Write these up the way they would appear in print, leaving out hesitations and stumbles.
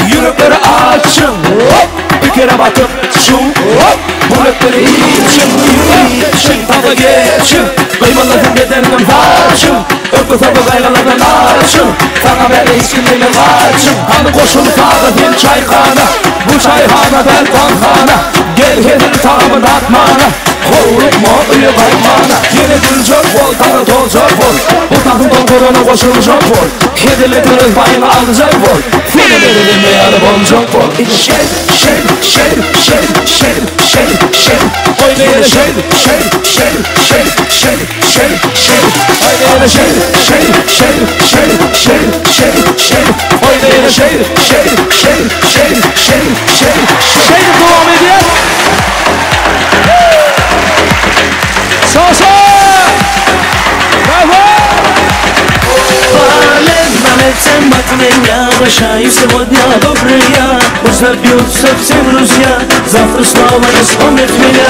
Yürekleri açın, bir kere bakıp şun, bulutları için, tadı geçin, kıymaların bedeninin harçın, öpü tadı kaygalardan açın, sana böyle hiç kimliğine açın. Kanı koşun sağda bir çaykhana, bu çayhana belkanhana, gel gelir tamamın atmana, kovruk mu üye kaymana, yine gülcök bol, kanı dolcak bol, bu takım dolguruna koşulacak bol, kedili kırık payını alacak bol, fili verilir meyarı boncak bol. Şer, şer, şer, şer, şer, şer, şer, oynayın şer, şer, şer, şer, şer, şer, şer, oynayın şer, şer, şer, şer, şer, şer, şer, oynayın şer, şer, şer, şer, şer, şer, şer, devam ediyor. Sağ sağ. Bravo. Всем от меня прощаю сегодня добрые. Пусть набьются все друзья, завтра снова не вспомнят меня.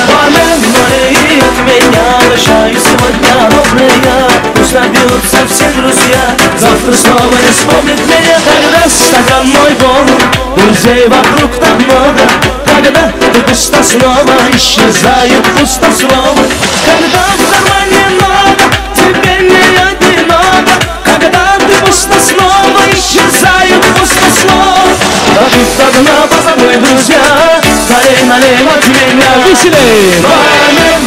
Мои от меня прощаю сегодня добрые. Пусть набьются все друзья, завтра снова не вспомнят меня. Когда стакан мой полон, друзей вокруг так много. Когда ты пусто снова, исчезает пустослово. Когда в кармане много, тебе не одиноко. Когда ты пусто снова, исчезает пустослово. Пробив дна, позабой, друзья, скорей налей от меня. Веселей!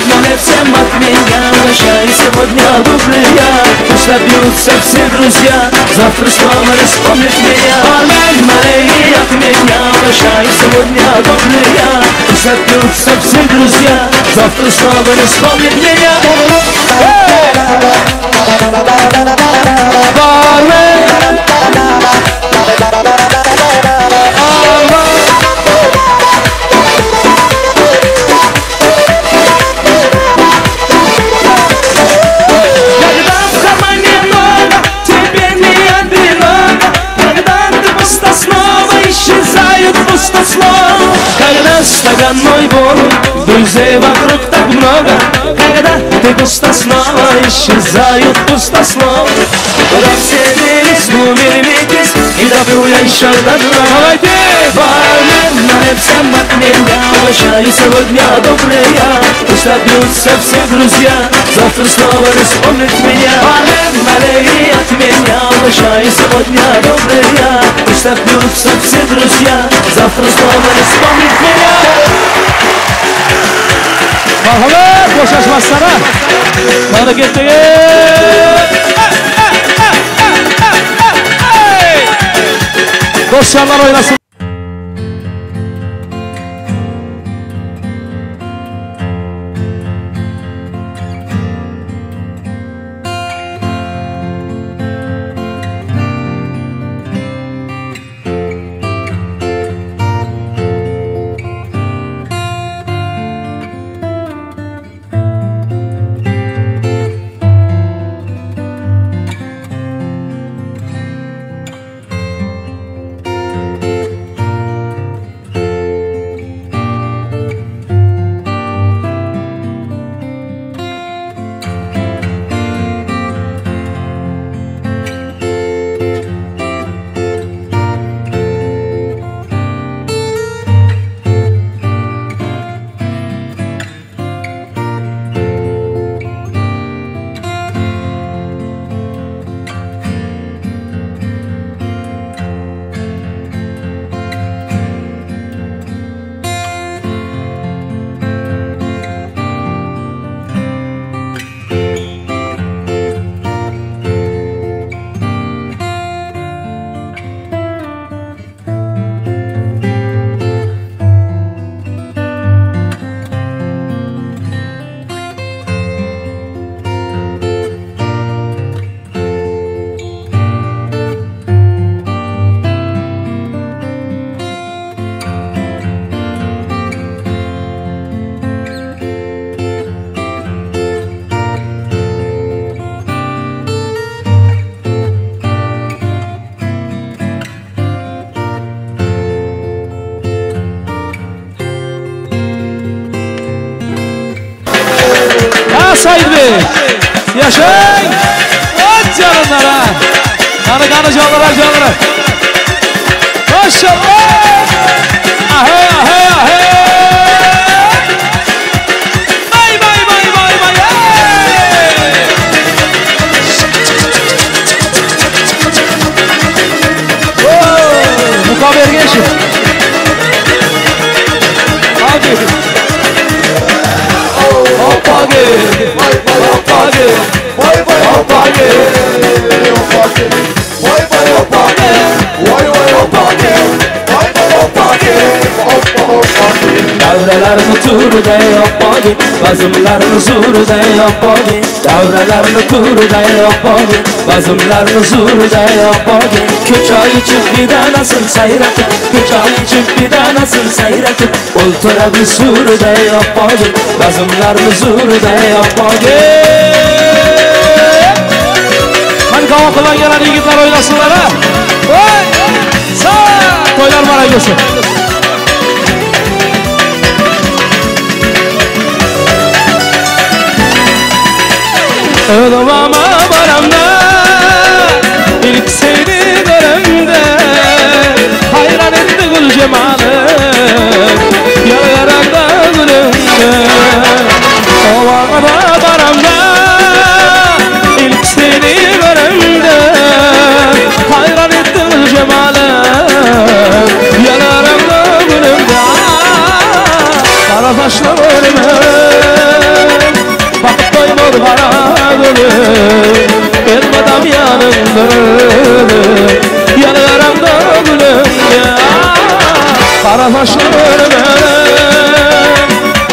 Налей всем от меня, прощай сегодня добрые. Пусть набьются все друзья, завтра снова не вспомнят меня. Налей от меня, прощай сегодня добрые. Пусть набьются все друзья, завтра снова не вспомнят меня. Когда стакан мой полон, друзей вокруг так много. Когда ты пусто снова, исчезают пустослов. Куда все делись, умерились, и добру я еще до дна. Парни, всем от меня прощаю сегодня добрые. Пусть набьются все друзья, завтра снова не вспомнят меня. Парни, от меня прощаю сегодня добрые. Пусть набьются все друзья, завтра снова не вспомнят меня. Marhamet, boşaşmazsana. Hareketliye. Dosyalar oynasın. Said Bey, yaşayın, aç canlara, kanı canlara. maşallah. Ahe ahe ahe. Vay vay vay vay vay. Mukaber gençim. Hadi. Hoppa gel. Hoppa gel. Vay vay hoppa gel. Hoppa gel. Vay vay hoppa gel. Vay vay hoppa gel. Vay vay hoppa gel. Hoppa hoppa gel. Davralarını turday hoppa gel. Bazımlarını zurday hoppa gel. Davralarını turday hoppa gel. Bazımlarını zurday hoppa gel. Köç ay için bir danasın sayrakı. Köç ay için bir danasın sayrakı. Oltura bir surday hoppa gel. Bazımlarını zurday hoppa gel. Hani kava kılan gelen yigitler oynasınlar ha. Oy! Sağ! Toylar var aygosu. Ödümama baramda ilk seni görümde hayran etti gül cemalı yaramda gülümde. Ovada baramda ilk seni görümde hayran etti gül cemalı yaramda gülümde. Kara taşla ölümüm bakıp doymur kara gülüm elmadam yanımda yanarımda gülüm ya. Kara taşlı ölümüm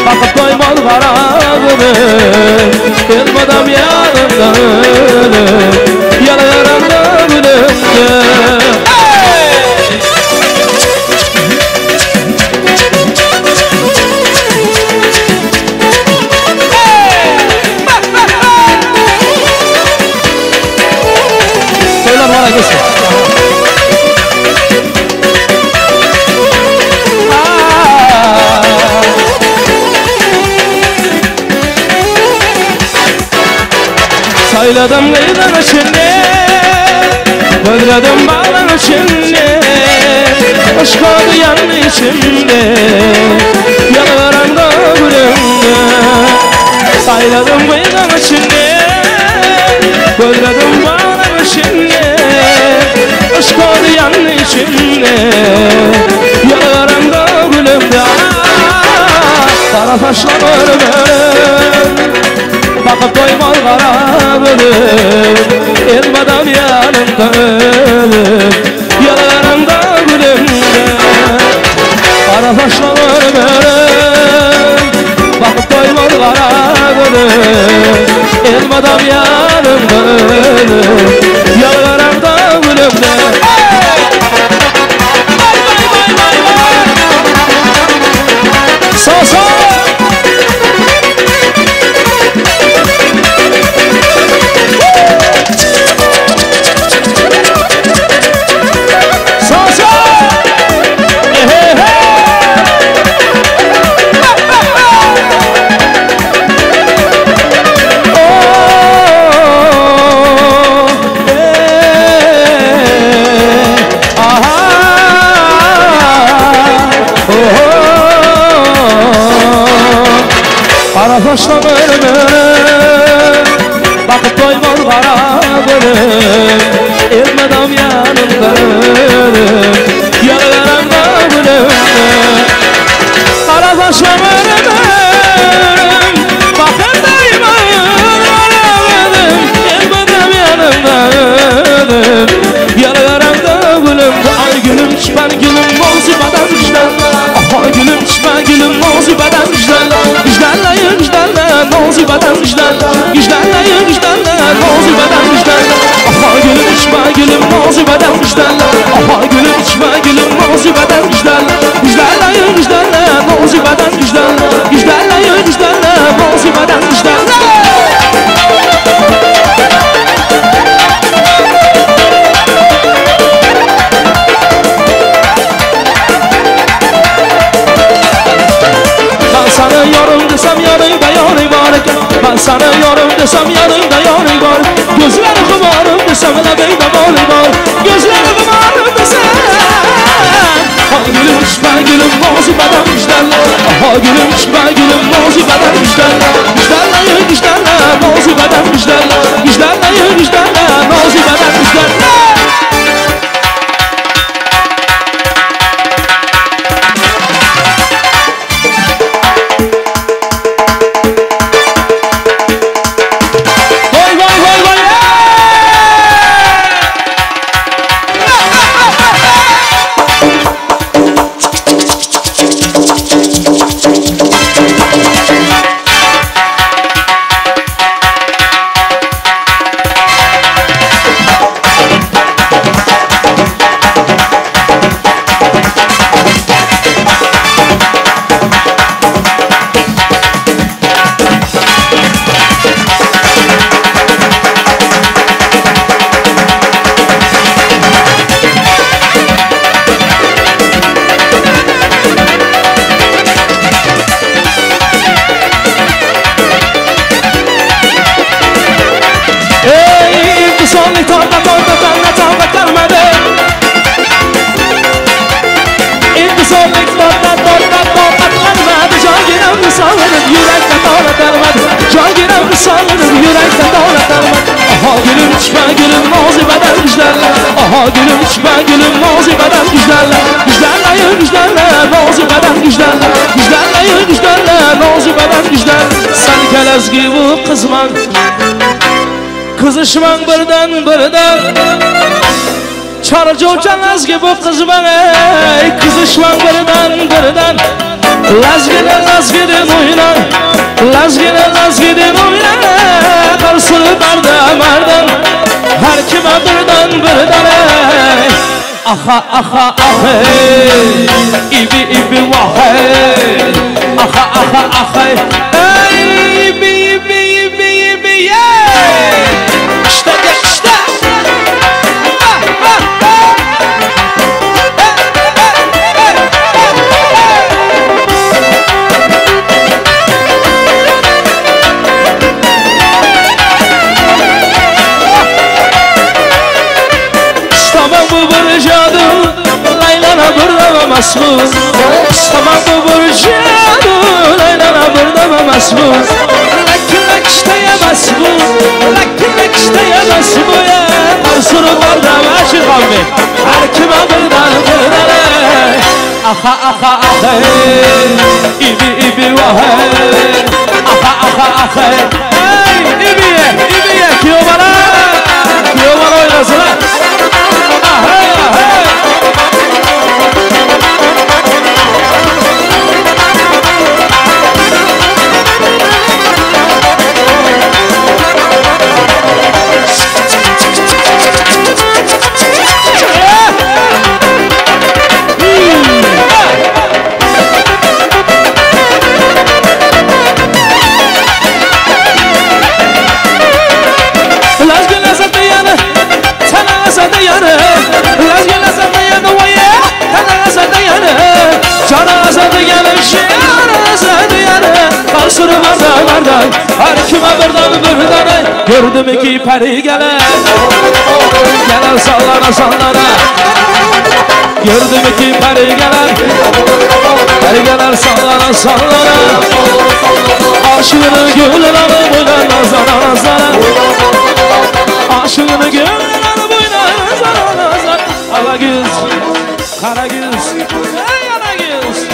bakıp doymur kara gülüm elmadam yanımda yanarımda gülüm ya. Bana geçsin. Sayladım kıyıdan içinde, böldürdüm bağlar içinde, aşk oldu yandı içimde, yanarımda gülümde. Sayladım kıyıdan içinde, böldürdüm bağlar içinde, aşk oldu yandı içimde, yanarımda gülümde. Kara taşlar ölümüm bakıp doymaz kara gülüm elmadan yanımda ölüm yanarımda gülümde. Kara taşlar ölümüm bakıp doymaz kara gülüm elmadan yanımda ölüm yanarımda gülümde. Sağ sağ. Kara taşla ölümüm bakıp doymaz kara gülüm elmadam yanımda ölüm yanarımda gülümde. Kara taşla ölümüm bakıp doymaz kara gülüm elmadam yanımda ölüm yanarımda gülümde. Ay gülüm çıkar gülüm mozibadan vicdan, ay gülüm çıkar gülüm mozibadan vicdan. Vicdanlayın vicdanla mozibadan vicdan, vicdanlayın vicdanla mozibadan vicdan. Aha gülüm içme gülüm mozibadan vicdan, aha gülüm içme gülüm mozibadan vicdan. Vicdanlayın vicdanla mozibadan vicdan, vicdanlayın vicdanla mozibadan vicdan. Sana yorum desem yanında yanı var, ben sana yorum desem yanında yanı var. Gözleri kumarım desem labeyde malı var, gözleri kumarım desem gülüm nozu beden müjderle. Aha gülüm çıkma gülüm nozu beden müjderle. Müjderle müjderle nozu beden müjderle. Müjderle müjderle nozu beden müjderle. Aha gülüm çıkma gülüm nozu beden müjderle. Müjderle müjderle nozu beden müjderle. Müjderle müjderle nozu beden müjderle. Sen kelez gibi kızman kızışman birden Çarıcı uçanlaz gibi kızman ey kızışman birden Lazgidin oynan Lazgidin oynan Karsını merdan her kime birden ey aha aha ahey ibi vah hey aha ahey ey ibi ey işte masbur Tamam bu burcadu Leylana burada masbur Lak işteye masbur Lak işteye masbur ya Mansuru barda maşır kavmi Her kime birden aha ibi vahey aha hey ibiye kiyo bana oynasın ahey her kime birden gördüm ki peri geler sallana gördüm ki peri geler sallana aşığını gönlün alı boyuna nazara aşığını gönlün alı boyuna nazara ala göz kara göz yana göz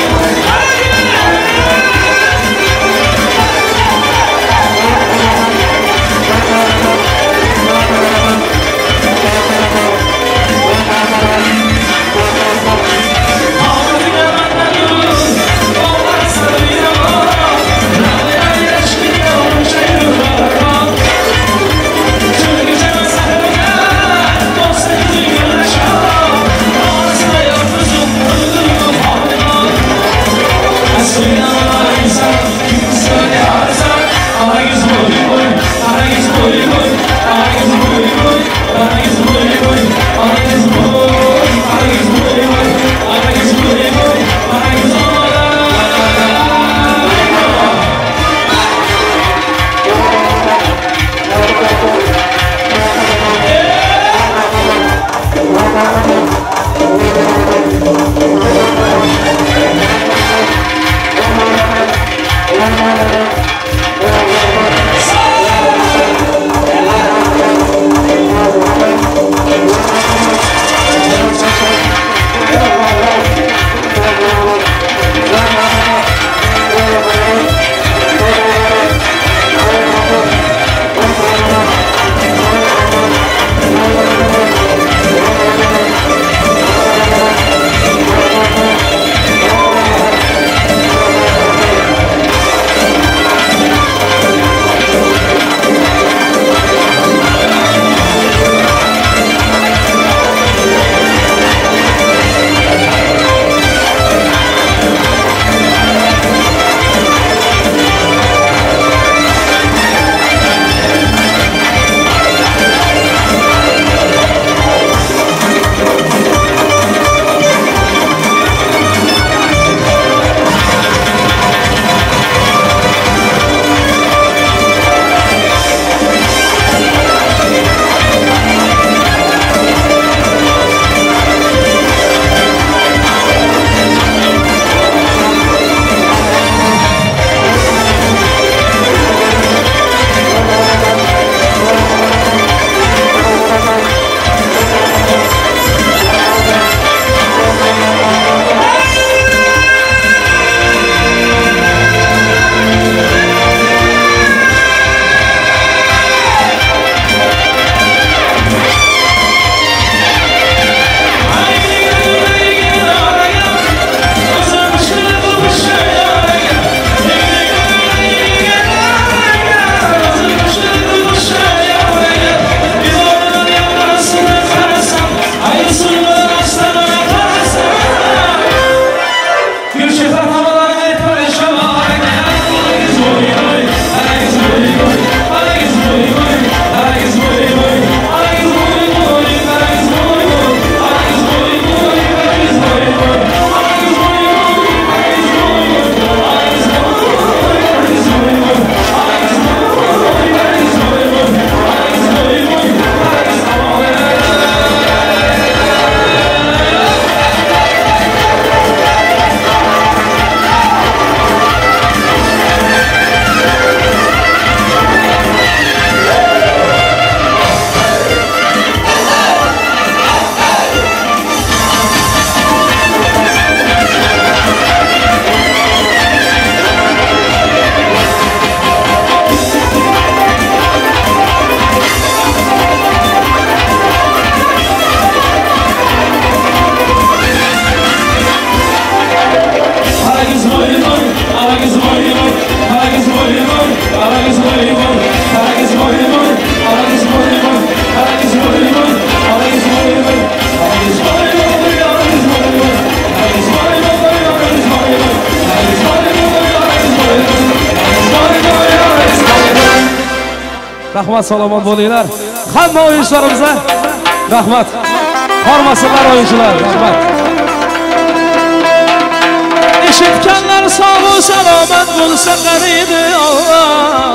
Rahmat, salomat bo'linglar. Hamma o'yinchilarimizga rahmat. Hormasinlar o'yinchilar. Rahmat. Eshitganlar sog' salomat bo'lsa qariydi Alloh.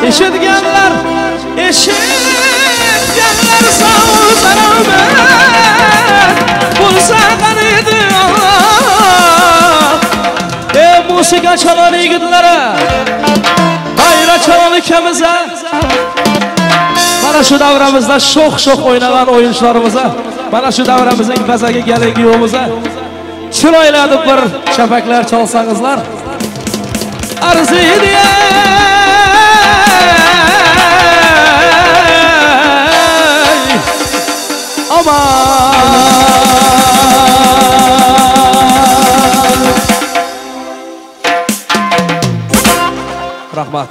Eshitganlar sog' salomat bo'lsa qariydi Alloh. Musiqa çalan yigitlara, bayra çalan ikimize, mana şu davramızda şoq oynagan oyuncularımıza, mana şu davramızın bazaga gelegiyimize, chiroyli deb bir chapaklar çalsangızlar, arziydi. Rahmat.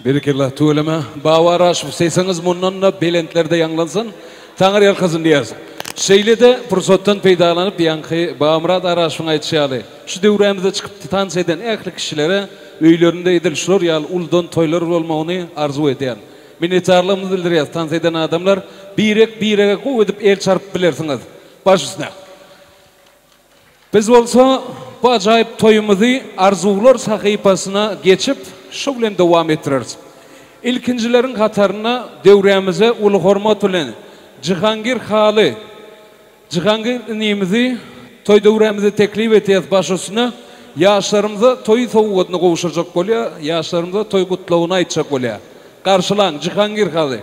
Berekellah tuğlama. Bağvaraş sesiniz bundan da belentlerde yanlansın. Tanrı yalkasın diyersin. Şeylede fırsattan peydalanıp yankı Bağımrat Araş'ın aytışalı. Şu devremizde çıkıp tans eden ekli kişilere öylerinde edilişler yal uldan toylar olmağını arzu eden. Minnettarlığımızı bildiriyoruz. Tans eden adamlar birek kuv edip el çarpıp bilirsiniz. Baş üstüne. Biz olsa bu acayip toyumuzu arzular sahifasına geçip şovlen devam ettiririz. İlkincilerin katarına devremize ulu hormat olan Cihangir Halı, Cihangir nimizi toy devremize teklif ettiyiz başısına yaşlarımıza toy soğuğuna kavuşacak olya, yaşlarımıza toy kutluğuna aytacak olya. Karşılan Cihangir Halı.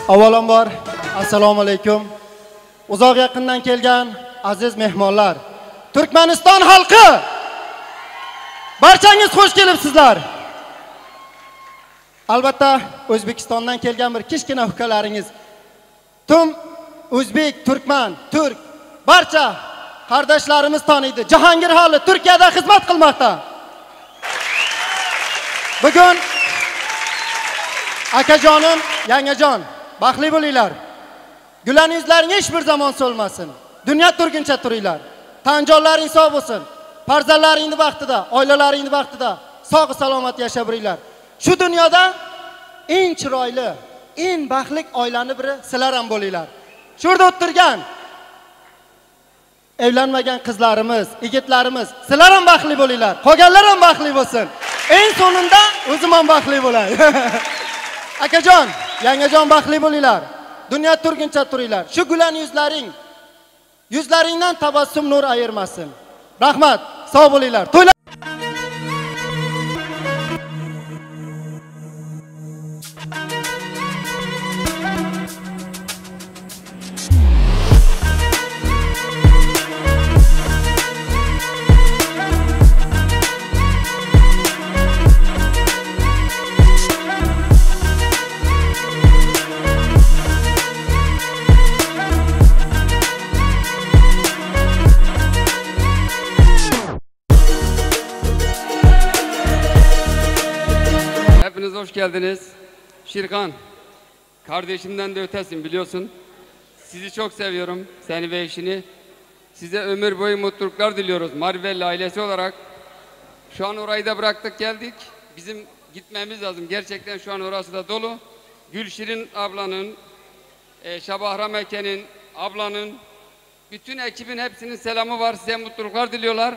Avvalambor assalomu alaykum. Uzoq yaqindan kelgan aziz mehmonlar, Turkmaniston xalqi, barchangiz xush kelibsizlar. Albatta O'zbekistondan kelgan bir kichkina ukalaringiz, tum o'zbek, turkman, turk barcha qardoshlarimiz taniydi. Jahongir Halı Turkiyada xizmat qilmoqda. Bugun akajonim, yangajon baxtli bo'linglar. Gulan yuzlaring hech bir zaman so'lmasin. Dunyo turguncha turinglar. Tanjonlaring sog' bo'lsin. Farzandlaringni vaqtida, oilalaringni vaqtida sog' salomat yashab yuringlar. Shu dunyoda eng chiroyli, eng baxtli oilani biri sizlar ham bo'linglar. Shu yerda o'tirgan evlanmagan qizlarimiz, yigitlarimiz, sizlar ham baxtli bo'linglar. Qolganlar ham baxtli bo'lsin. Eng sonunda o'zim ham baxtli bo'lay. Akajon, yangajon baxtli bo'linglar. Dunyo turguncha turinglar. Shu gulan yuzlaringdan tabassum nur ayirmasin. Rahmat, sog' bo'linglar. Hepiniz hoş geldiniz. Şirkan, kardeşimden de ötesin biliyorsun. Sizi çok seviyorum, seni ve eşini. Size ömür boyu mutluluklar diliyoruz Marvelli ailesi olarak. Şu an orayı da bıraktık geldik. Bizim gitmemiz lazım. Gerçekten şu an orası da dolu. Gülşirin ablanın, Şabahram Eken'in, ablanın, bütün ekibin hepsinin selamı var. Size mutluluklar diliyorlar.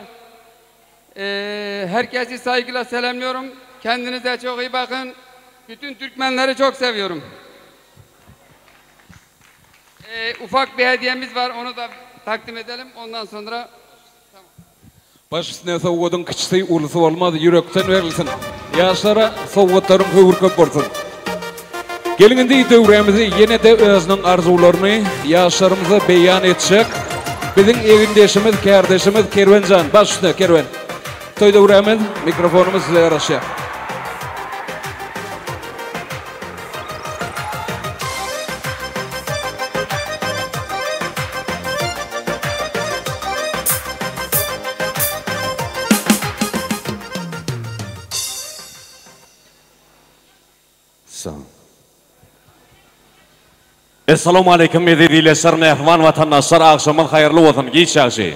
Herkesi saygıyla selamlıyorum. Kendinize çok iyi bakın. Bütün Türkmenleri çok seviyorum. Ufak bir hediyemiz var. Onu da takdim edelim. Ondan sonra... Baş üstüne soğudun kıçtı ulusu olmadı. Yürekten verilsin. yaşlara sowgatlarym höwürköp bolsun. Gelindi döwremizi yine de özüniň arzuwlaryny yaşlarymyza beýan etjek. Biziň egindeşimiz, kardeşimiz Kervenjan, başda Kerven. Toy döwremiz, mikrofonumuz sizlere garaşýar. Assalamu alaikum edilişler, mehman vatandaşlar, akşamın hayırlı olsun, geçerli.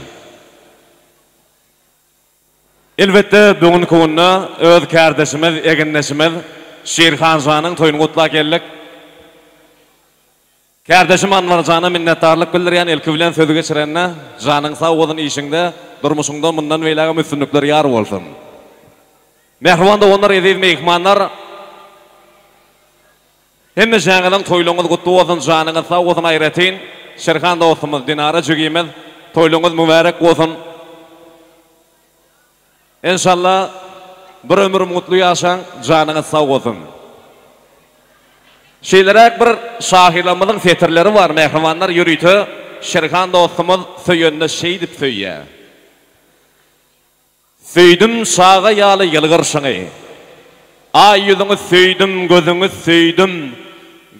Elbette bugünkü günü öz kardeşimiz, eginleşimiz Şirkan Jan'ın toyunu kutla geldik. Kardeşim Anvar Jan'a minnettarlık bildirýän elki bilen sözü geçirenne, Jan'ın sağ olun işinde, durmuşunda bundan veýläge üstünlikler ýar bolsun. Mehman da onlar ediz mehmanlar, hemme жаңадан toyluğunuz kutlu olsun, Jan'ın sağ olsun ayretin, Şirkan dostumuz, Dinara Cügimiz, toyluğunuz mübarek olsun. İnşallah bir ömür mutlu yaşan, Jan'ın sağ olsun. Şeylerek bir şahiramızın fetirleri var, mehrimanlar yürüytü, Şirkan dostumuz söyünde şey dip söyye. Söydüm sağa yalı yılgırsını, ay yüzünü söydüm, gözünü söydüm,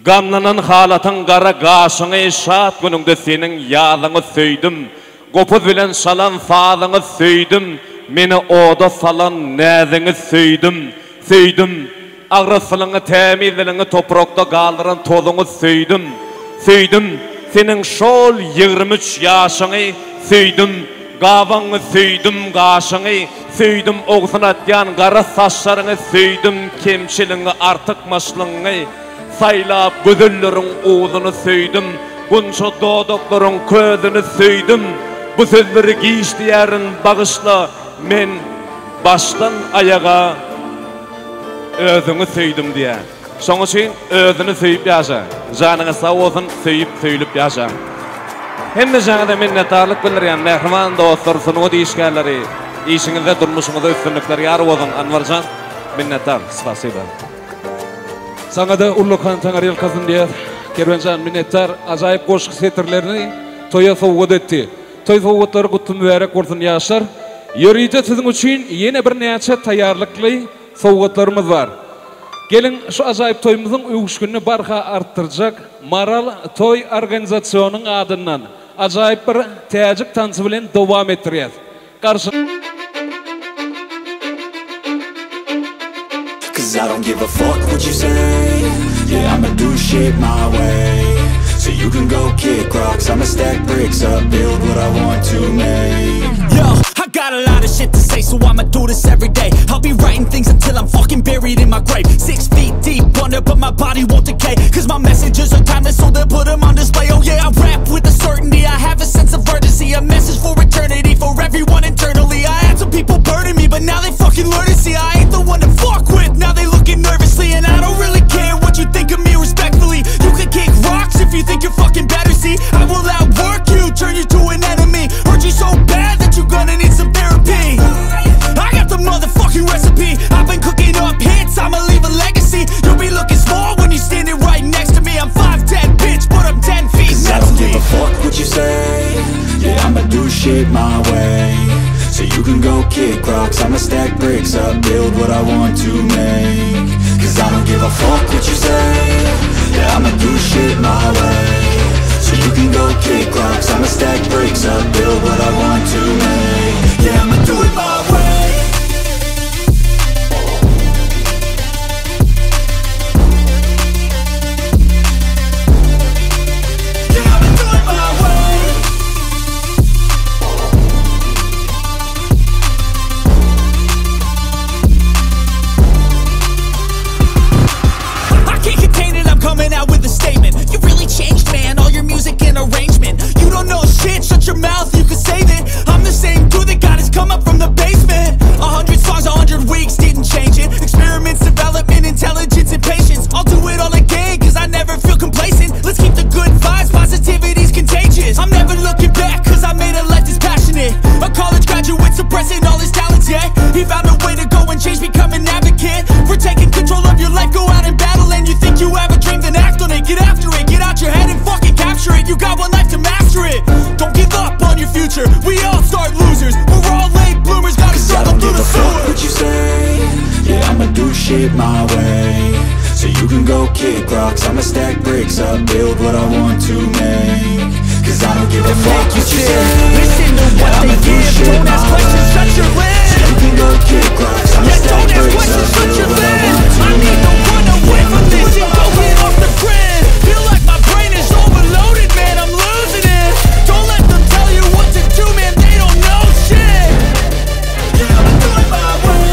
gamlanın halatın kara gaşını, şat gününde senin yağlını söydüm, kopuz bilen salan fadını söydüm, meni oda salan näzini söydüm, söydüm, ağrısılını, temizlini, toprakta kaldıran tozunu söydüm, söydüm, senin şol 23 yaşını söydüm, gavanı söydüm, gaşını söydüm, oğuzun atyan kara saçlarını söydüm, kemçilini, artıkmaşlığını saylap gözüllerin oğuzunu söydüm, bunca doğdukların közünü söydüm. Bu sözleri giyişti yarın bağışla, men baştan ayağa özünü söydüm diye. Son için özünü söyüp yaşa, canına sağ olsun söylüp yaşa. Hem de canına minnettarlık bildirýän mehriman dostlar, sunuğu değişkenleri, işinizde durmuşunuzda üstünlükler yar olsun. Anvarcan, minnettar, spasiba. Sana da Urlukan Tangaryal kazın diye, Kervenjan minnettar, acayip koşuk setirlerini toya sowgat etdi. Toy sowgatlary kutlu mübarek bolsun yaşar. Ýörüýde sizin üçin ýene bir näçe taýýarlykly sowgatlarymyz bar. Gelin şu ajaýyp toýumyzyň öwüşgünini barha artdyrjak Maral Toy organizasiýonynyň adyndan ajaýyp bir täjik tansy bilen dowam etdirýär. Karşı Cause I don't give a fuck what you say. Yeah, I'ma do shit my way. So you can go kick rocks, I'ma stack bricks up, build what I want to make. Yo, I got a lot of shit to say, so I'ma do this every day. I'll be writing things until I'm fucking buried in my grave. 6 feet deep under, but my body won't decay. Cause my messages are timeless, so they'll put them on display. Oh yeah, I rap with a certainty, I have a sense of urgency. A message for eternity, for everyone internally. I had some people burning me, but now they fucking learn to see I ain't the one to fuck with. Now they looking nervously, and I don't really care what you think of me respectfully. You can kick rocks if you think you're fucking better, see. I will outwork you, turn you to an enemy. Hurt you so bad that you're gonna need some therapy. I got the motherfucking recipe. I've been cooking up hits, I'ma leave a legacy. You'll be looking small when you're standing right next to me. I'm 5'10", bitch, but I'm 10 feet. Cause I don't give a fuck what you say. Yeah, I'ma do shit my way. So you can go kick rocks, I'ma stack bricks up, build what I want to make. Cause I don't give a fuck what you say. Yeah, I'ma do shit my way. So you can go kick rocks, I'ma stack bricks up, build what I want to make. Yeah, I'ma do it my way. Yeah, I'ma do it my way. I can't contain it, I'm coming out with a statement. You really changed, man, all your music and arrangement. You don't know shit my way. So you can go kick rocks, I'ma stack bricks up, build what I want to make. Cause I don't give a fuck what you say. Listen to what they give, don't ask questions, shut your lips. So you can go kick rocks, I'ma stack bricks up, build what I want to I need to run away from this and go get off the grid. Feel like my brain is overloaded, man, I'm losing it. Don't let them tell you what to do, man, they don't know shit. Yeah, I'm doing my way.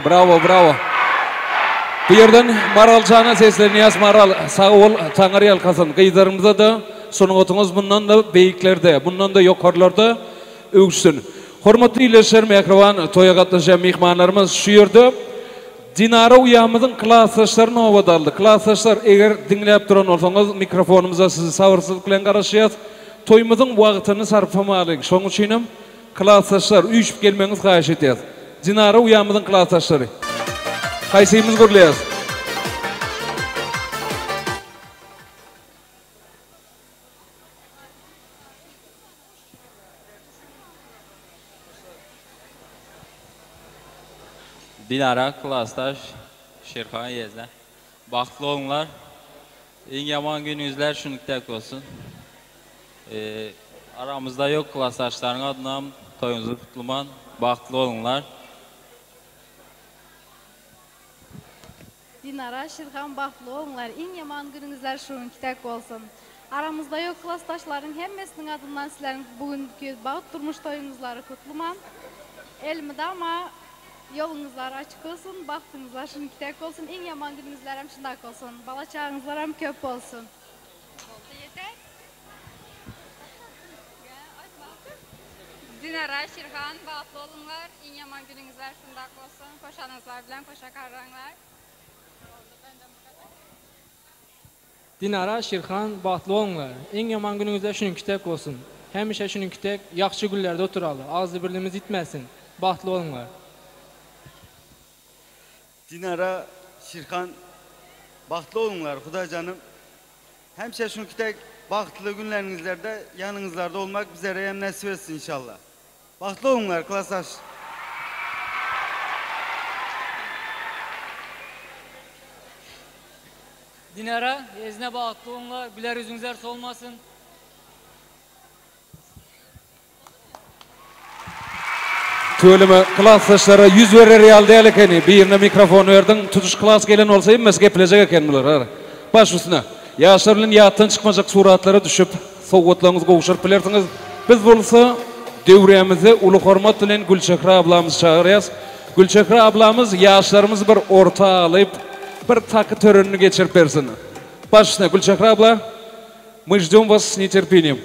Bravo, bravo. Bu yerden Maral Çağına sesleniyaz. Maral, sağ ol, Taңar Yalkasın. Kıyılarımıza da, sonun otunuz bundan da beyiklerde, bundan da yukarılarda öksün. Hormatlı iyileşer mekrivan, toya katlaşan mihmanlarımız şu yerde Dinara uyamızın klasaşlarını ovadaldı. Klasaşlar, eğer dinleyip duran olsanız mikrofonumuza sizi savırsızlıkla karışıyaz. Toyumuzun vaktini sarfamalık. Şoň üçinem klasaşlar uyuşup gelmeniz kaýaş etýär. Dinara uyamızın klasaşları. Kaysıyımız görleyaz. Dinara, klastaş, Şerhan Yezde. Baxtlı olunlar. En yaman gününüzler şunlukdak olsun. Aramızda yok klastaşların adına toyunuzu kutluman. Baxtlı olunlar. Dinara, Şirhan, baxtlı olunlar. En yaman gününüzler şunlukdak olsun. Aramızda yok klastaşların hemmesinin adından sizlerin bugünkü bağıt durmuş toyunuzları kutluman. Elmide ama yolunuzlar açık olsun, baktığınızlar şunlukdak olsun, en yaman gününüzler hem şundak olsun, bala çağınızlar hem köp olsun. Yeter. Dinara, Şirhan, bağıtlı olunlar, en yaman gününüzler şundak olsun, koşanızlar bilen koşa karranlar. Dinara, Şirhan, bağıtlı olunlar, en yaman gününüzler şunlukdak olsun. Hemişe şunlukdak, yaxşı güllerde oturalı, ağzı birliğimiz itmesin, bağıtlı olunlar. Dinara, Şirhan, baxtlı olunlar, Xuda canım. Hemşe şunu kitek baxtlı günlerinizlerde yanınızlarda olmak bizlere hem nasip etsin inşallah. Baxtlı olunlar, klasaş. Dinara, ezine bağıtlı olunlar, güler yüzünüzler solmasın. Tölüme klasaşlara yüz verir real değil ekeni. Birine mikrofonu verdin, tutuş klas gelen olsa emmes geplecek eken bular. Baş üstüne. Yaşarlın yattan çıkmayacak suratlara düşüp, soğutlarınızı kovuşup bilirsiniz. Biz bulsa devremizi ulu hormat dilen Gülçekra ablamız çağırıyız. Gülçekra ablamız yaşlarımız bir orta alıp, bir takı törününü geçirip versin. Baş üstüne Gülçekra abla, мы ждем вас с нетерпением.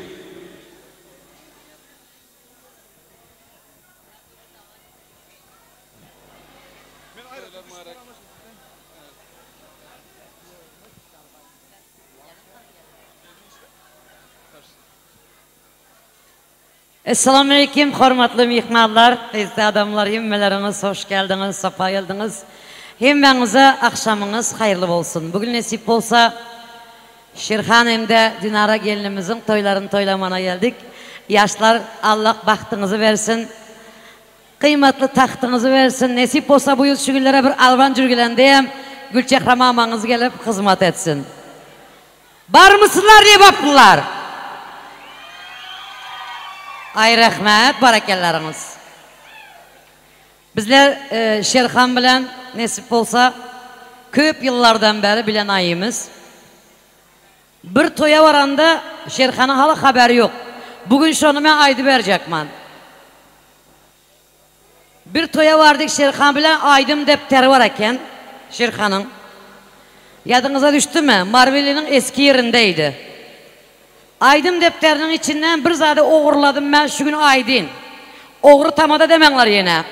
Esselamu Aleyküm, hormatlı mihmanlar, tezde adamlar, himmeleriniz, hoş geldiniz, safa geldiniz. Himmenize akşamınız hayırlı olsun. Bugün nasip olsa, Şirhan hem de Dinara gelinimizin toylarını toylamana geldik. Yaşlar, Allah bahtınızı versin, kıymetli tahtınızı versin. Nasip olsa bu yıl şu günlere bir alvan cürgülen diyem, Gülçekra mamanız gelip hizmet etsin. Var mısınlar yebaplılar? Ay rahmet, barakellarınız. Bizler Şerhan bilen nasip olsa köp yıllardan beri bilen ayımız. Bir toya varanda Şerhan'ın hala haberi yok. Bugün şunu ben aydı verecekman. Bir toya vardık Şerhan bilen aydım defteri var eken Şerhan'ın. Yadınıza düştü mü? Marveli'nin eski yerindeydi. Aydım defterinin içinden bir zade oğurladım ben şu gün aydın. Oğru tamada demenler yine.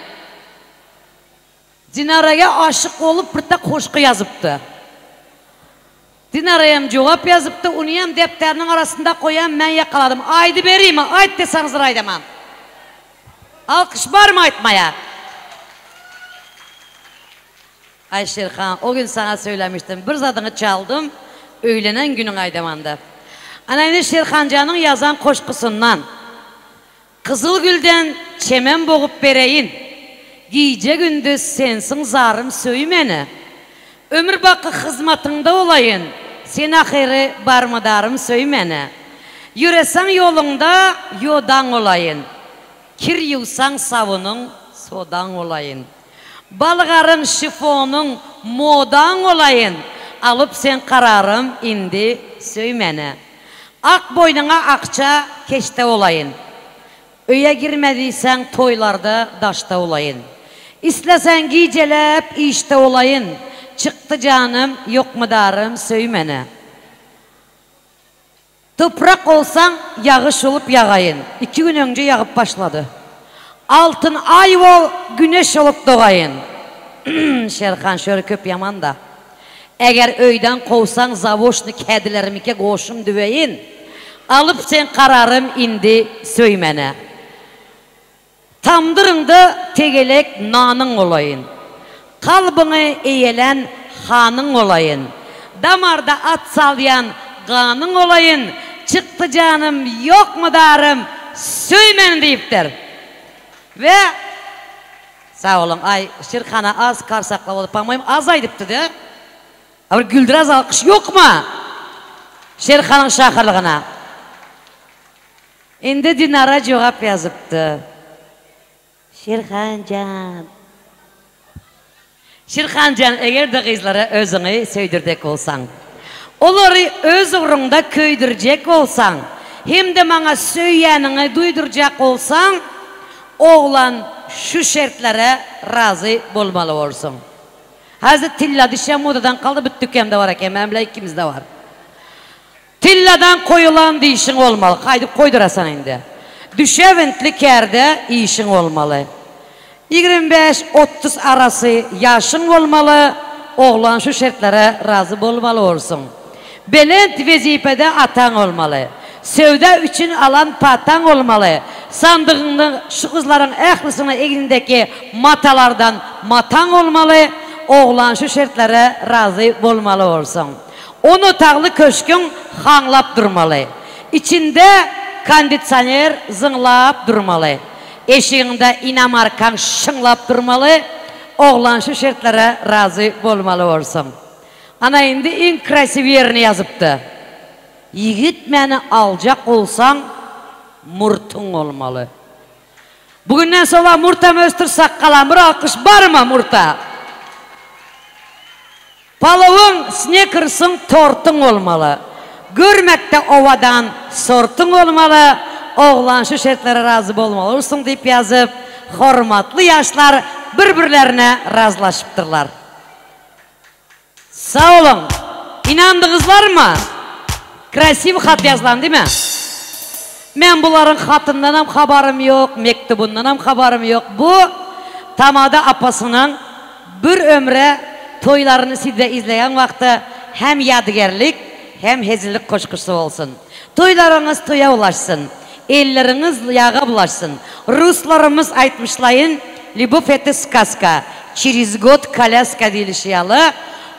Dinara'ya aşık olup bir de koşku yazıptı. Dinara'ya hem cevap yazıptı, onu hem defterinin arasında koyan ben yakaladım. Aydı vereyim mi? Ayt deseniz raydamam. Alkış var mı aytmaya? Ay Şerkan, o gün sana söylemiştim. Bir zadını çaldım, öğlenen günün aydamandı. Anayını Şerkancan'ın yazan koşkusundan, Kızılgül'den çemen boğup bereyin, giyce gündüz sensin zarım söymeni. Ömür bakı hizmetinde olayın, sen ahiri barmadarım söymeni. Yüresen yolunda yodan olayın, kir yusan savunun sodan olayın. Balgarın şifonun modan olayın, alıp sen kararım indi söymeni. Ak boynuna akça keşte olayın. Öye girmediysen toylarda daşta olayın. İstesen giycelep işte olayın. Çıktı canım yok mu darım söymene. Toprak olsan yağış olup yağayın. 2 gün önce yağıp başladı. Altın ay ol güneş olup doğayın. Şerkan şöyle köp yaman da. Eğer öyden kovsan zavoşnu kedilerimike koşum düveyin. Alıp sen kararım indi söymene. Tamdırında tegelek nanın olayın. Kalbını eğelen hanın olayın. Damarda at salyan kanın olayın. Çıktı canım yok mu darım söymen deyiptir. Ve sağ olun ay Şirkan'a az karsakla olup almayayım az aydıptı de. Ama güldüraz alkış yok mu? Şirkan'ın şakırlığına. Indi Dinara cevap yazıptı. Şirkancan. Şirkancan eğer de kızlara özünü söydürdek olsan. Onları öz uğrunda köydürecek olsan. Hem de bana söylenini duyduracak olsan. Oğlan şu şartlara razı olmalı olsun. Hazır tilla dişe modadan kaldı büttük hem de var hakem. Memle ikimiz de var. Tilladan koyulan işin olmalı. Haydi koydurasan indi. Düşeventli kerde işin olmalı. 25-30 arası yaşın olmalı. Oğlan şu şartlara razı olmalı olsun. Belent vazifede atan olmalı. Sevda için alan patan olmalı. Sandığında şu kızların ehlisinin elindeki matalardan matan olmalı. Oğlan şu şartlara razı olmalı olsun. Onu tağlı köşkün hanlap durmalı. İçinde kondisyoner zınlap durmalı. Eşiğinde inamarkan şınlap durmalı. Oğlan şu şartlara razı olmalı olsun. Ana indi en krasiv yerini yazıptı. Yigit beni alacak olsan murtun olmalı. Bugünden sonra murtam östür sakkalan bir alkış var mı murta? Palovun snekersın tortun olmalı. Görmekte ovadan sortun olmalı. Oğlan şu şartlara razı olmalı olsun deyip yazıp hormatlı yaşlar birbirlerine razılaşıptırlar. Sağ olun. İnandınızlar mı? Krasiv hat yazılan değil mi? Ben bunların hatından hem haberim yok, mektubundan hem haberim yok. Bu Tamada apasının bir ömre toylarını sizde izleyen vakti hem yadigarlik hem hezillik koşkusu olsun. Toylarınız toya ulaşsın. Elleriniz yağa bulaşsın. Ruslarımız aytmışlayın, Любовь это сказка, через год коляска deyilişiyalı.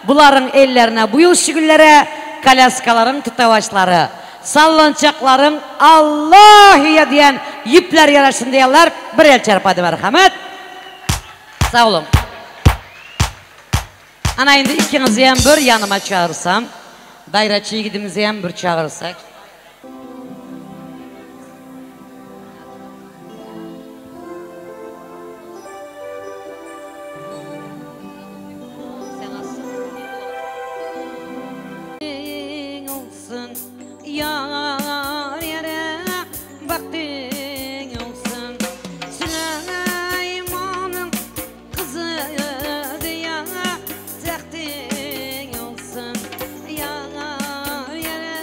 Buların ellerine bu yıl şükürlere kalyaskaların tutavaşları, sallanacakların Allah'ya diyen yipler yaraşsın diyorlar. Bir el çarpadı merhamet. Sağ olun. Ana indi ikinizi hem bir yanıma çağırsam, dayraçı gidimizi hem bir çağırsak. Yar yere baktın olsun Süleyman'ın kızı diye taktın olsun Yar yere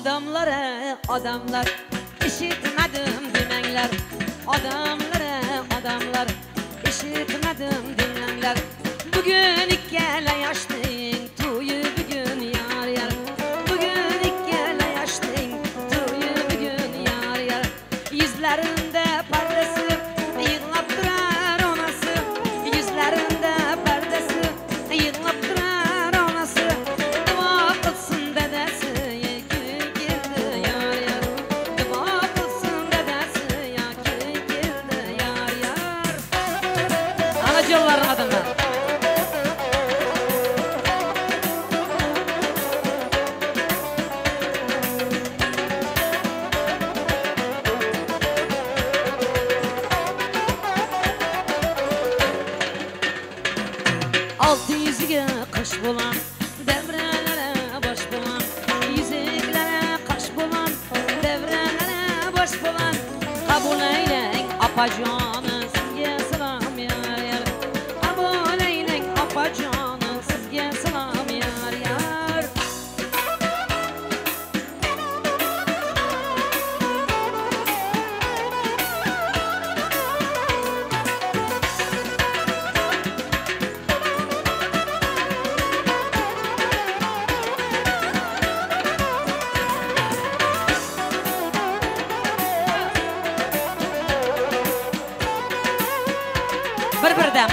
Adamlara adamlar işitmedim demengler. Adamlar işitmedim demengler. Bugün ikkele yaşlıyın tuyu bugün yar yar. Bugün ikkele yaşlıyın tuyu bugün yar yar. Yüzlerinde perdesi yığılıp durar onası. Yüzlerinde perdesi yığılıp durar onası. Dua kılsın dedesi gün girdi yar yar. Dua kılsın dedesi gün girdi yar yar. Anacıların adını. Altı yüzüge kaş bulan, devrelere baş bulan. Yüzüklere kaş bulan, devrelere baş bulan. Kabul eyleyin apacanı sizge selam yar yar. Kabul eyleyin apacanı sizge selam yar yar.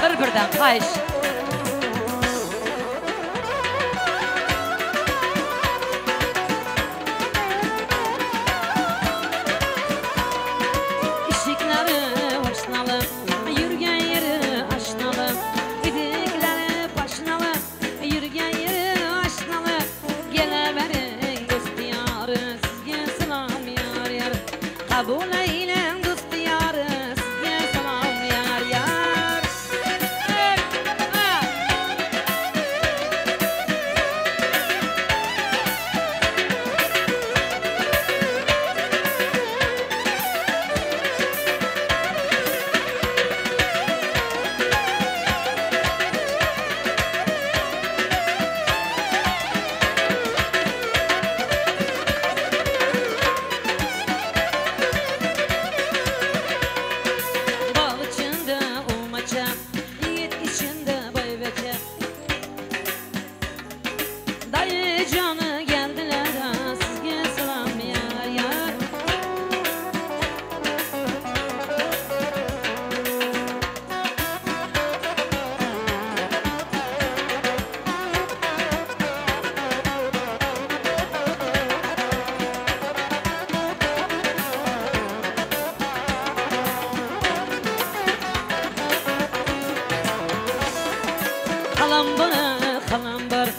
Bir-birden kayış. İşikleri başnalı, yürgen yeri aşnalı. İdikleri başnalı, yürgen yeri aşnalı. Geleverin dost diyarı, sizge selam yar yar. Kabul eylen dost diyarı, sizge selam yar yar. Bal içinde umaça, yiğit içinde baybeçe. Dayı canı geldiler ha, sizge selam yar yar. Halam bana halam var,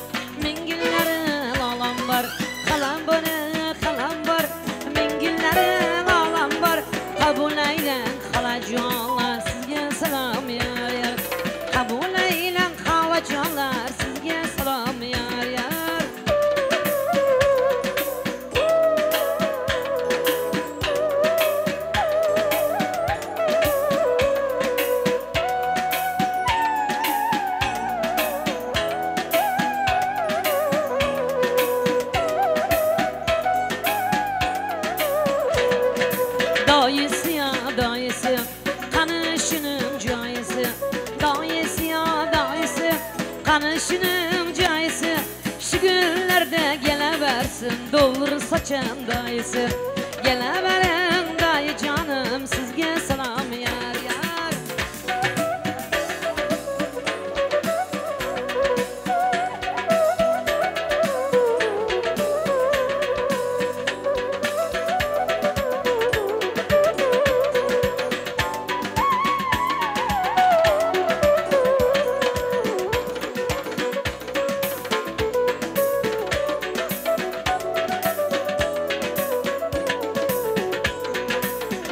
mingillere lalam var. Halam bana halam var, mingillere lalam var. Kabul eylen halacanlar, sizge selam yar yar. Kabul eylen halacanlar, sizge selam yar yar. Dayısı ya dayısı, kanışının cayısı. Dayısı ya dayısı, kanışının cayısı. Şu günlerde geleversin dolur saçan dayısı. Geleverin dayı canım, sizge selam yar yar.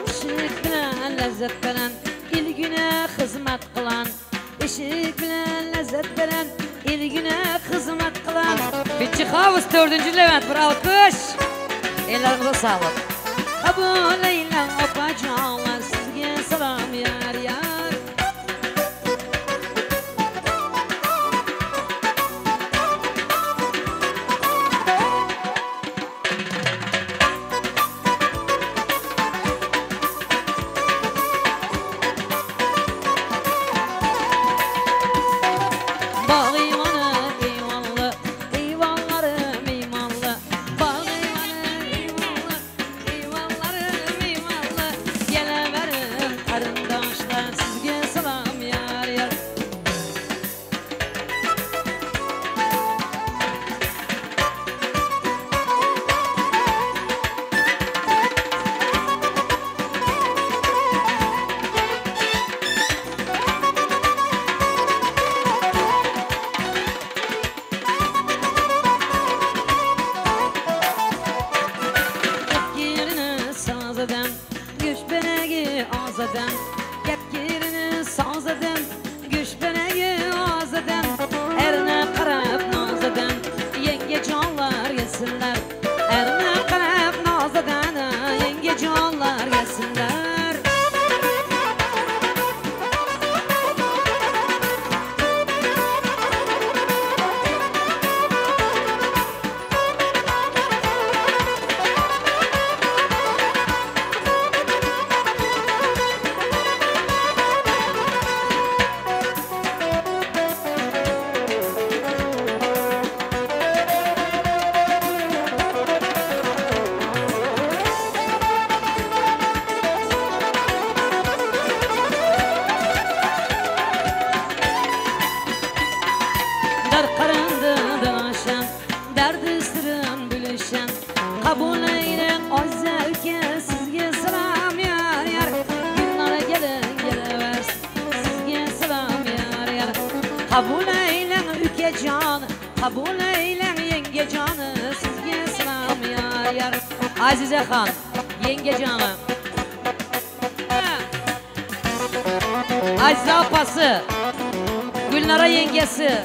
İşik bilen lezzet veren, ilgine hizmet kılan. İşik bilen lezzet veren, ilgine hizmet kılan. Bütçü Havuz 4. Levent, bir alkış. Ellerinize sağlık. Kabul eylen apacanlar, sizge selam yar yar. eden, gepkirini saz eden, güç beneği az eden, erine karab naz eden, yenge canlar gelsinler. Erine karab naz eden, yenge canlar gelsinler. Kabul eylen o zevke sizge selam yar yar. Günlere gelin gelevers sizge selam yar yar. Kabul eylen ülke canı, kabul eylen yenge canı, sizge selam yar yar. Azize Han, yenge canı. Azize apası, Gülnara yengesi.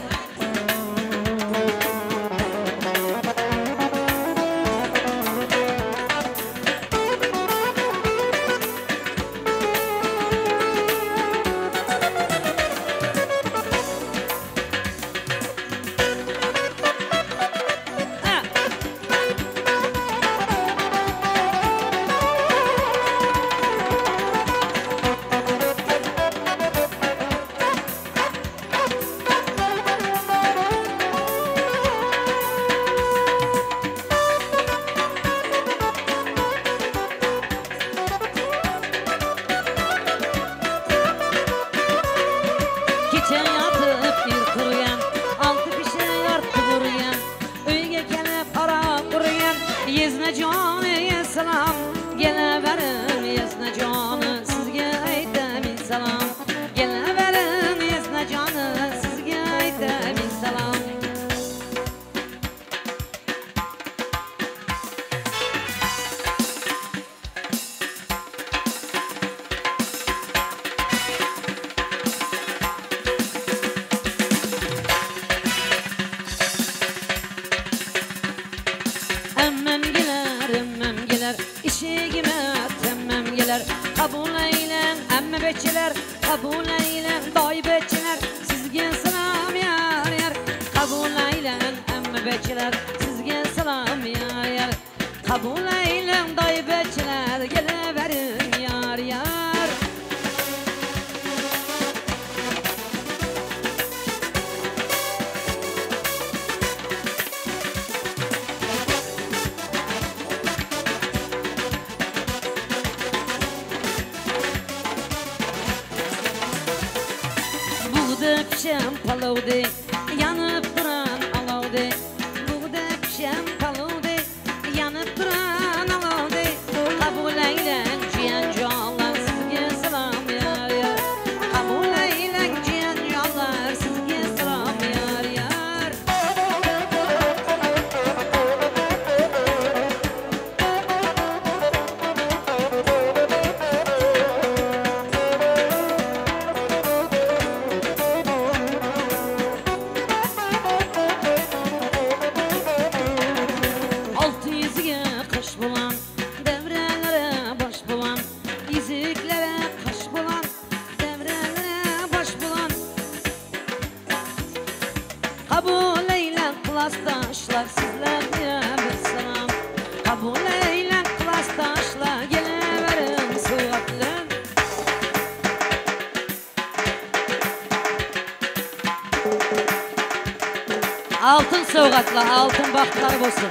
Altın soğukla, altın bahtlar olsun.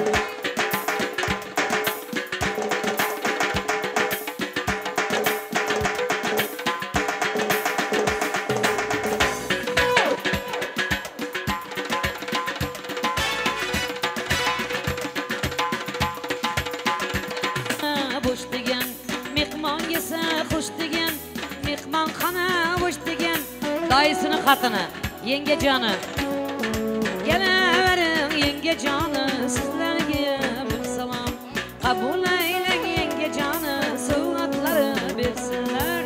Boş degen, mehmon yese hoş degen, mehmon xona boş degen, dayısının xatını, yenge canı. Geleverin yenge canı, sizlerge bir salam. Kabul eylen yenge canı, soğukları versinler.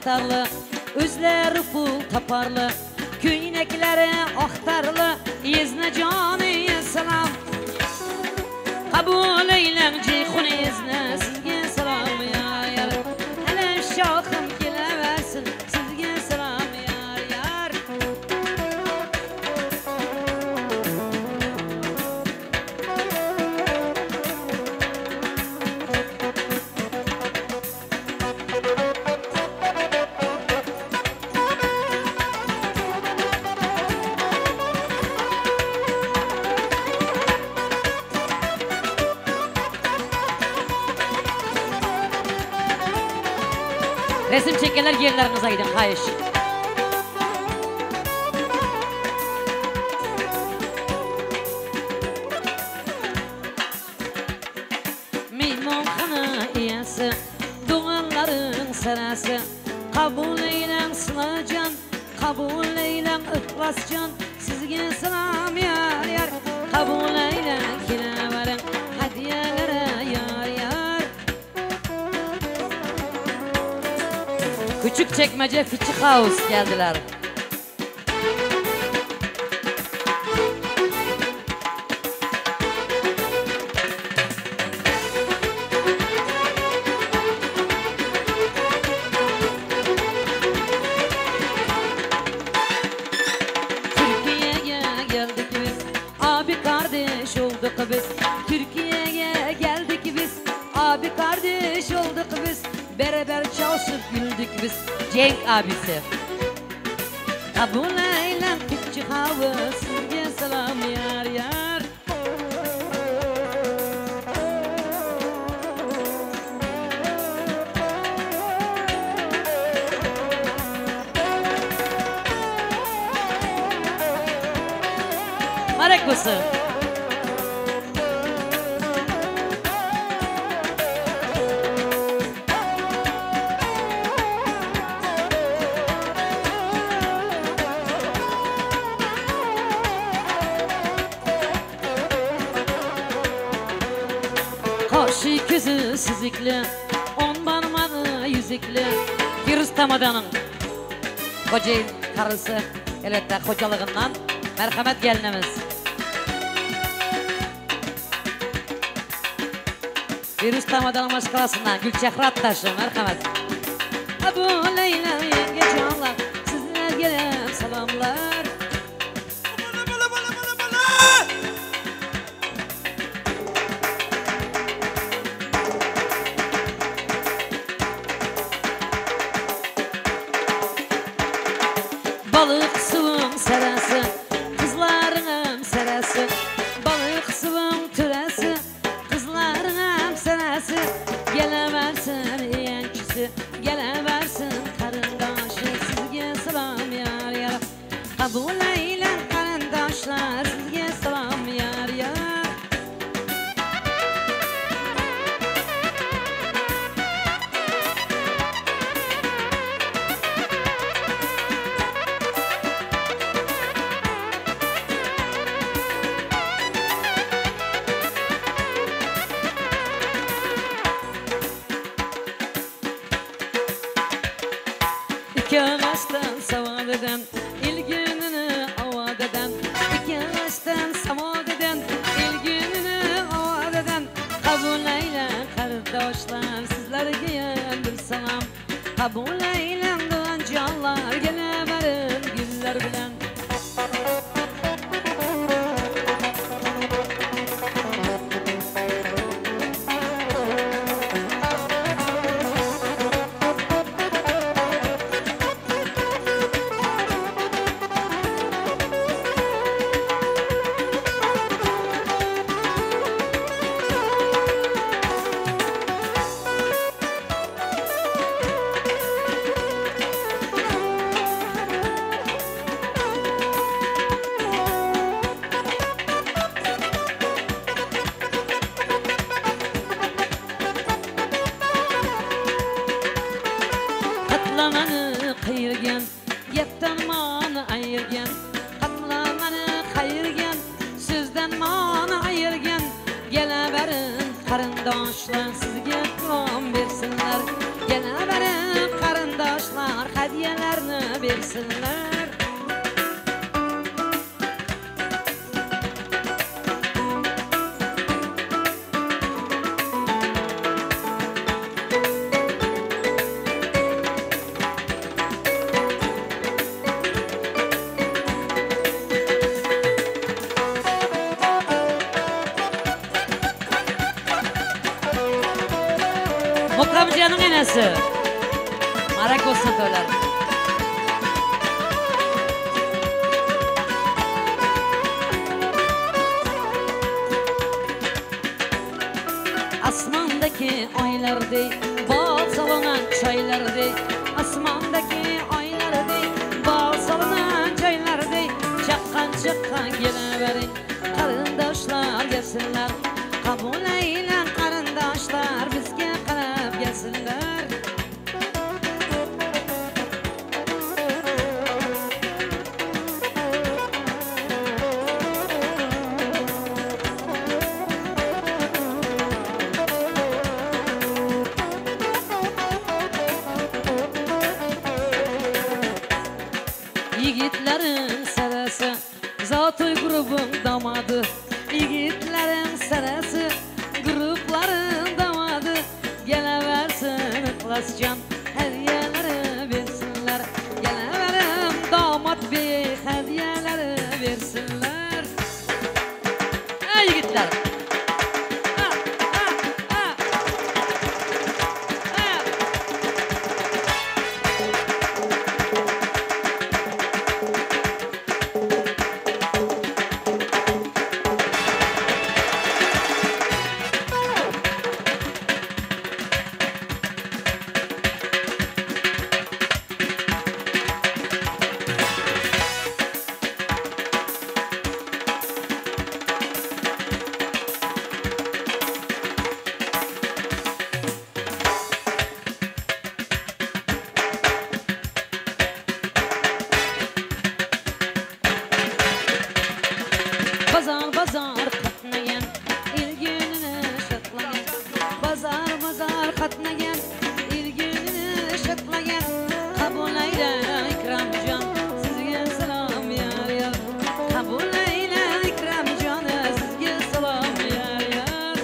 asarlı, özleri pul taparlı, köynekleri aktarlı, izne canı selam. Kabul eylen ceyhun izne, sizge selam yar yar. Hele şahım geleversin, sizge selam yar yar. Resim çekenler yerlerinize gidin, hayır. Meymonxana iyası, duaların serası, kabul eylen sınacan, kabul eylen ıhlascan, sizge selam yar yar, kabul eylen kileverin, hediyelere yar yar. Küçükçekmece Fiçi House geldiler. Türkiye'ye geldik biz, abi kardeş olduk biz. Türkiye'ye geldik biz, abi kardeş olduk biz. Beraber çalışıp güldük biz, Cenk abisi. Kabul eylen Fiçi House, sizge selam yar yar. Marekosu. Kaşı közü süzükli, on parmağı yüzükli, Firuz Tamadan'ın Kocaeli karısı, elbette hocalığından merhamet gelinimiz. Firuz Tamadan'ın maskalasından Gülçehre Attaş'ı merhamet. Abu Leyla yenge canlar, sizler gelem selamlar. Balık suvun serası, kızlarının serası. Balık suvun türesi, kızlarının serası. Geleversin yeğencisi, geleversin karındaşı. Sizge selam yar yar. Kabul eylen karındaşlar, sizge selam yar yar. İki ağaçtan savat eden, ilgününü avad eden. İki ağaçtan savat eden, ilgününü avad eden. Kabul eylen kardeşler, sizlerge yendir selam. Kabul eylen doğan canlar, geleverin güller bilen. Katlamanı kayırgen, yetten manı ayırgen. Katlamanı kayırgen, sizden manı ayırgen. Geleverin karındaşlar, sizge kıvam versinler. Geleverin karındaşlar, hediyelerini versinler. Mukamcanın enesi. Marak olsun söyler. Asmandaki aylar dey, bal salınan çaylar dey. Asmandaki aylar dey, bal salınan çaylar dey. Çakkan çakkan geleverin, karındaşlar gelsinler. Kabul eylen karındaşlar, bizge qarab gelsinler. Yigitlerin sarası, Zatoy grubun damadı. Yigitlerin sarası, grupların damadı. Geleversin ıklascan, hediyeleri versinler. Geleverim damat bey, hediyeleri versinler. Ey yigitler! Bazar bazar katnayan, ilgününü şatlayan. Bazar bazar katnayan, ilgününü şatlayan. Kabul eyle ikramcan, sizge selam yar yar. Kabul eyle ikramcan, sizge selam yar yar.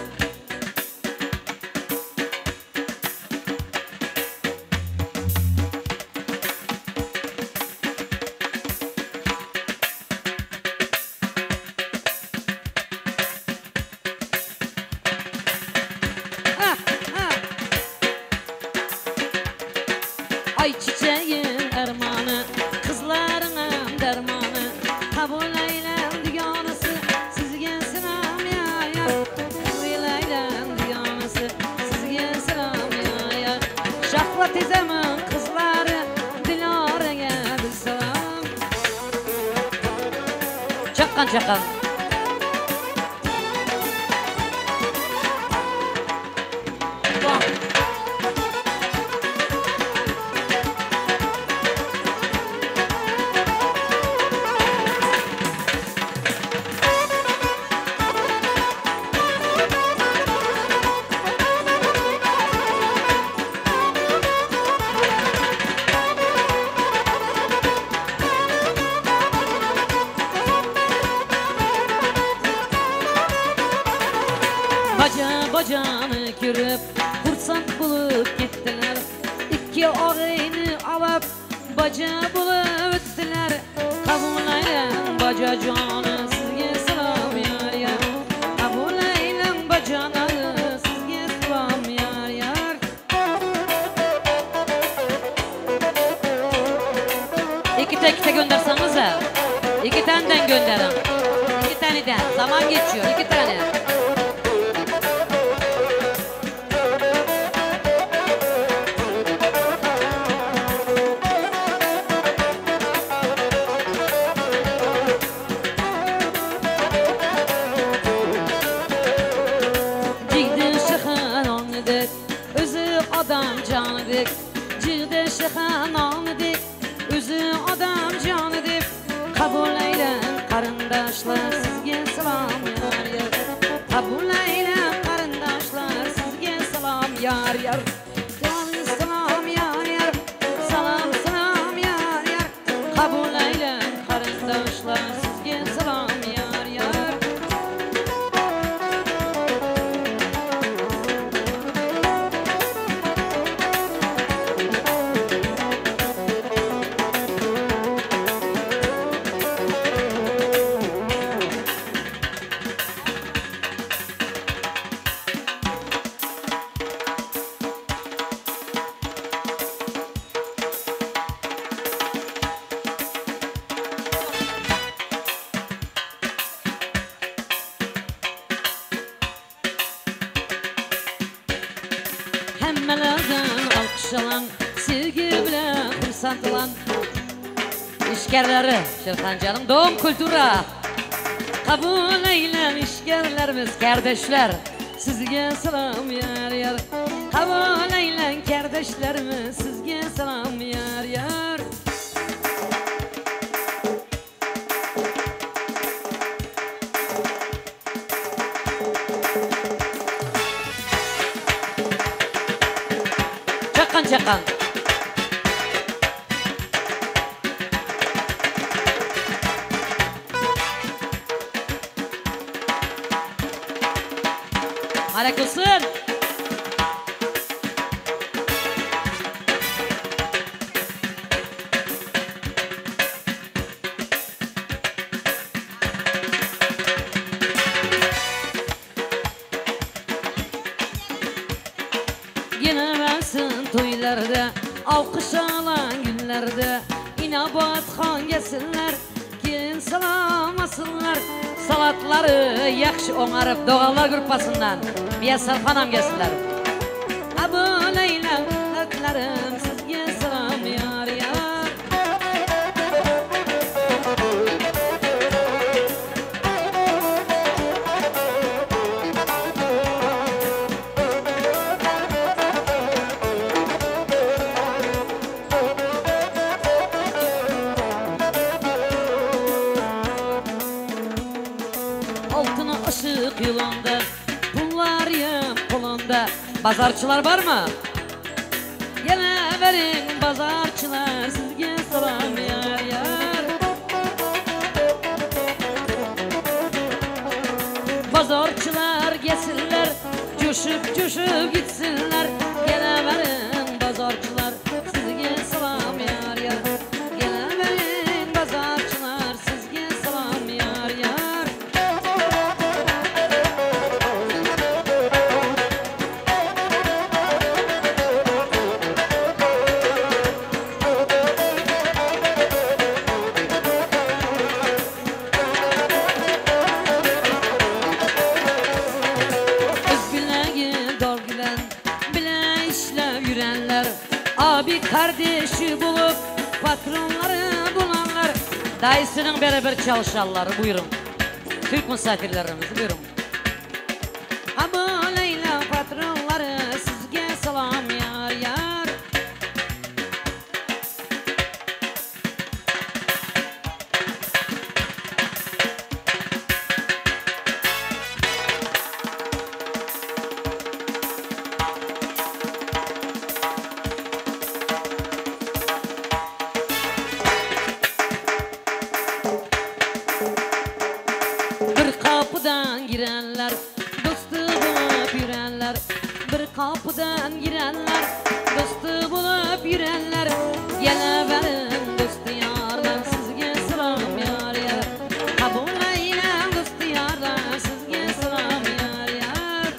Ay çiçeğin ermanı, kızlarının dermanı. Kabul eylem diyanası, sizge selam yar yar. Kabul eylem diyanası, sizge selam yar yar. Şahla tezemin kızları, Dilara'ya bir selam. Çakkan çakkan. Bacanı kürüp, kursant bulup gittiler. İki ağını alıp, baca bulup öttiler. Kabul eylem baca canı, sizge selam yar yar. Kabul eylem bacanı, sizge selam yar yar. İki tek gönderseniz ha. İki taneden gönderin. İki taneden, zaman geçiyor, iki tane. Adam canıdır, cığde şıxananıdır. Özü adam canıdır. Kabul eylem karındaşlar, sizge selam yar yar. Kabul eylem karındaşlar, sizge selam yar yar. Selam selam yar yar, selam selam Hammalardan alkış alan, sevgi bilan xursand olan işgərləri Şirxancanın doğum kultura. Kabul eylen işgərlərimiz, kardeşler, sizge salam yar yar. Kabul eylen kardeşlerimiz, sizge salam yar yar. Çakan. Harikasın. Gelemezsin toylarda, alkış alan günlerde, inabat xan gelsinler, gelin salamasınlar. Salatları yakşı onarıp doğallar grupasından Miyasal Hanım gelsinler. Abu Leyla ötlerim sizge salam yar yar. Altına ışık yılanda, pullar yem kolunda. Bazarçılar var mı? Gene verin bazarçılar, sizge salam yar yar. Bazarçılar gelsinler, coşup gitsinler. Gene verin bazarçılar, sizge salam yar yar. Gene verin bazarçılar, sizge salam yar yar. Abi kardeşi bulup patronları bulanlar dayısının beraber çalışanları buyurun. Türk misafirlerimiz buyurun. Abu Leyla patronları sizge salam yar yar. Girenler, dostu bulup yürənlər. Bir kapıdan girenler, dostu bulup yürənlər. Gele verin dostu yarlar, sizge salam yar yar. Kabul eylen dostu yarlar, sizge salam yar yar.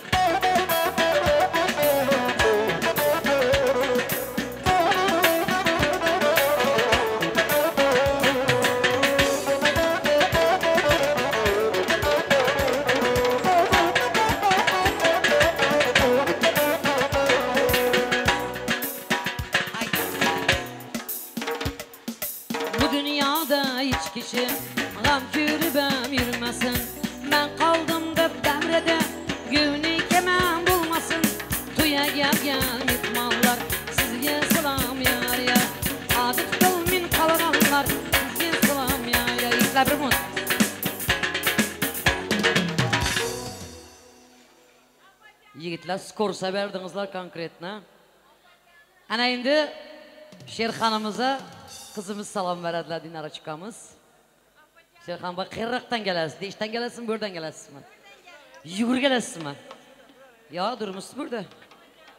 Kişi gam kürübem yürümesin. Ben kaldım da devrede, güvni kemen bulmasın. Tuya gel mitmanlar, sizge salam yar yar. Adet kılmin kalanlar, sizge salam yar yar. İzle bir mut. Yigitler skorsa verdinizler konkretne. Ana indi Şerxanımıza kızımız salam verediler Dinara çıkamız. Şerxan bak kırraktan gelesiz, işten gelesiz mi, buradan gelesiz mi? Yugur gelesiz mi? Ya durmuşsun burada.